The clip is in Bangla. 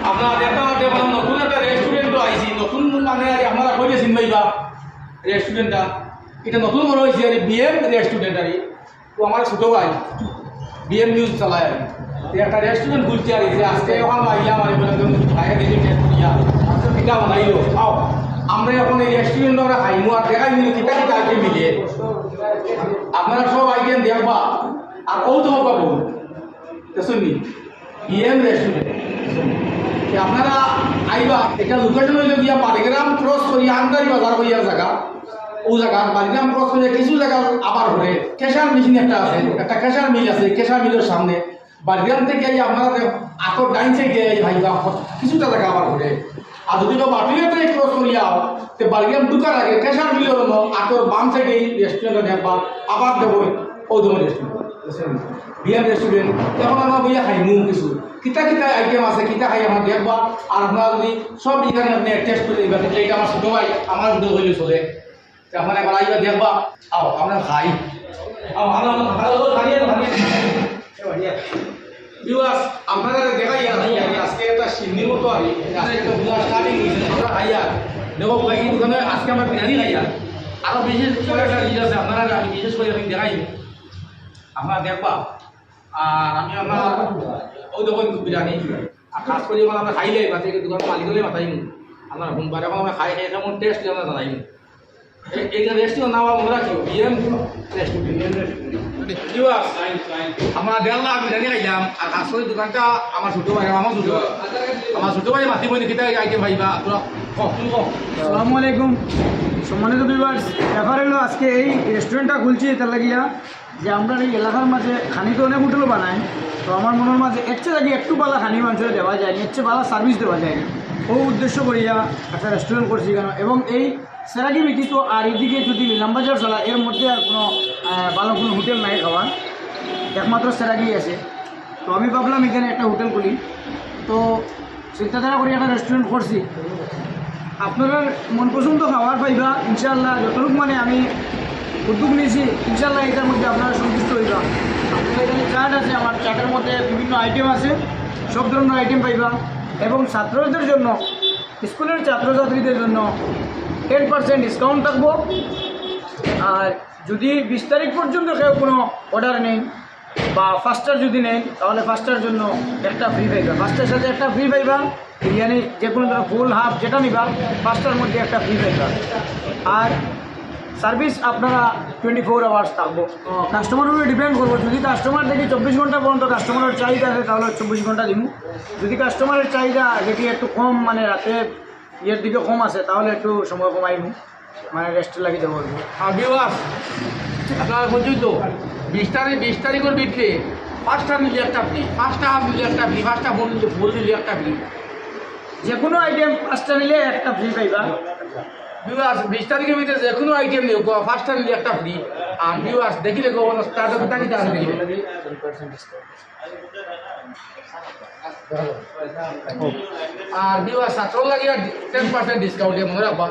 আপনার একটা নতুন একটা রেস্টুরেন্টও আইসি নতুন মানে আপনারা কইলে চিনবাইবা রেস্টুরেন্টটা এটা নতুন বড় হয়েছে আর বিএম রেস্টুরেন্ট আর তো আমার ছোটো ভাই বিএম নিউজ চালায় আর একটা রেস্টুরেন্ট খুলছে আর আজকে ওখানে আইলাম আর ভাইয়া দেখি করিয়া এটা বানাইলো আও আমরা এখন এই রেস্টুরেন্ট আমরা খাইমু আর দেখাই কিতা কিতা আইটেম মিলিয়ে আপনারা সব আইটেম দেখবা আর কৌতুক পাবো শুনি বিএম রেস্টুরেন্ট আপনারা আইবা এটা লোকেশন হইল গিয়া বালিগ্রাম ক্রস করি আন্দারি বাজার হইয়ার জায়গা ও জায়গা বালিগ্রাম ক্রস করিয়া কিছু জায়গা আবার ঘুরে কেশার মেশিন একটা আছে একটা কেশার মিল আছে কেশার মিলের সামনে বালিগ্রাম থেকে আপনারা আতর ডাইন সাইডে ভাইবা কিছুটা জায়গা আবার ঘুরে আর যদি বাটিতে ক্রস করিয়া তো বালিগ্রাম ঢুকার আগে কেশার মিলের আতর বাম সাইডে রেস্টুরেন্ট দেখবা আবার দেবো ওদম রেস্টুরেন্ট বিএম রেস্টুরেন্ট এখন আমরা বইয়া খাইমু কিছু কিতা কিতা আইটেম আছে কিতা খাই আমরা দেখবা আর আপনারা যদি সব এখানে আপনি টেস্ট করে দিবা তাহলে এটা আমার ছোটো ভাই আমার ছোটো হইলে চলে আপনারা একবার আইবা দেখবা আও আমরা খাই আও ভিউয়ার্স আপনারা দেখাই আজকে একটা সিন্নির মতো আর আজকে একটা বুঝা স্টার্টিং হয়েছে আমরা খাইয়া দেখো এই দোকানে আজকে আমরা বিরিয়ানি খাইয়া আরও বিশেষ করে একটা জিনিস আছে আপনারা আমি বিশেষ করে আমি দেখাই আপনারা দেখবা আর আমি আপনার ওই দোকান বিরিয়ানি আর খাস করে যখন আমরা খাইলে বাচ্চা দোকান মালিকলে মাথাইম আপনার সোমবার এখন আমরা খাই খাই কেমন টেস্ট আমরা জানাইম এই রেস্টুরেন্ট নাম আমরা রাখি বিএম রেস্টুরেন্ট আমরা দেখলাম বিরিয়ানি খাইলাম আর খাস করে দোকানটা আমার ছোটো ভাই আমার ছোটো ভাই মাতি বই কিতা আইটেম ভাইবা তোরা আসসালামু আলাইকুম সম্মানিত ভিউয়ার্স ব্যাপার হলো আজকে এই রেস্টুরেন্টটা খুলছি তার লাগিয়া যে আমরা এই এলাকার মাঝে খানি তো অনেক হোটেলও বানাই তো আমার মনের মাঝে এর চেয়ে লাগে একটু বালা খানি মানুষের দেওয়া যায়নি এর চেয়ে বালা সার্ভিস দেওয়া যায়নি ও উদ্দেশ্য করিয়া একটা রেস্টুরেন্ট করছি কেন এবং এই সেরাকি ব্যতীত আর এদিকে যদি নিলামবাজার চলা এর মধ্যে আর কোনো ভালো কোনো হোটেল নাই খাওয়ার একমাত্র সেরাকি আছে তো আমি ভাবলাম এখানে একটা হোটেল খুলি তো চিন্তাধারা করি একটা রেস্টুরেন্ট করছি আপনারা মন পছন্দ খাওয়ার পাইবা ইনশাআল্লাহ যতটুকু মানে আমি উদ্যোগ নিয়েছি ইনশাআল্লাহ এটার মধ্যে আপনারা সন্তুষ্ট হইবা আপনারা এখানে চাট আছে আমার চাটের মধ্যে বিভিন্ন আইটেম আছে সব ধরনের আইটেম পাইবা এবং ছাত্রদের জন্য স্কুলের ছাত্রছাত্রীদের জন্য 10% ডিসকাউন্ট থাকবো আর যদি 20 তারিখ পর্যন্ত কেউ কোনো অর্ডার নেই বা ফার্স্টার যদি নেন তাহলে ফার্স্টার জন্য একটা ফ্রি পাইবা ফার্স্টার সাথে একটা ফ্রি পাইবা বিরিয়ানি যে কোনো ধরনের ফুল হাফ যেটা নিবা ফার্স্টার মধ্যে একটা ফ্রি পাইবা আর সার্ভিস আপনারা 24 আওয়ার্স থাকবো কাস্টমার উপরে ডিপেন্ড করবো যদি কাস্টমার দেখি 24 ঘন্টা পর্যন্ত কাস্টমারের চাহিদা আছে তাহলে 24 ঘন্টা দিব যদি কাস্টমারের চাহিদা দেখি একটু কম মানে রাতে ইয়ের দিকে কম আছে তাহলে একটু সময় কমাইব মানে রেস্ট লাগিয়ে দেবো আপনারা বলছি তো 20 তারিখের বিক্রি ফার্স্টটা নিলে একটা ফ্রি ফার্স্টটা হাফ নিলে একটা ফ্রি ফার্স্টটা ফুল নিলে একটা ফ্রি যে কোনো আইটেম ফার্স্টটা নিলে একটা ফ্রি পাইবা ভিউয়ার্স 20 তারিখের ভিতরে যে কোনো আইটেম নিও ফার্স্টটা নিলে একটা ফ্রি আর ভিউয়ার্স দেখিলে স্টার্টার কিতা কিতা আছে আর ভিউয়ার্স ছাত্র লাগিয়ে 10% ডিসকাউন্ট মনে রাখবা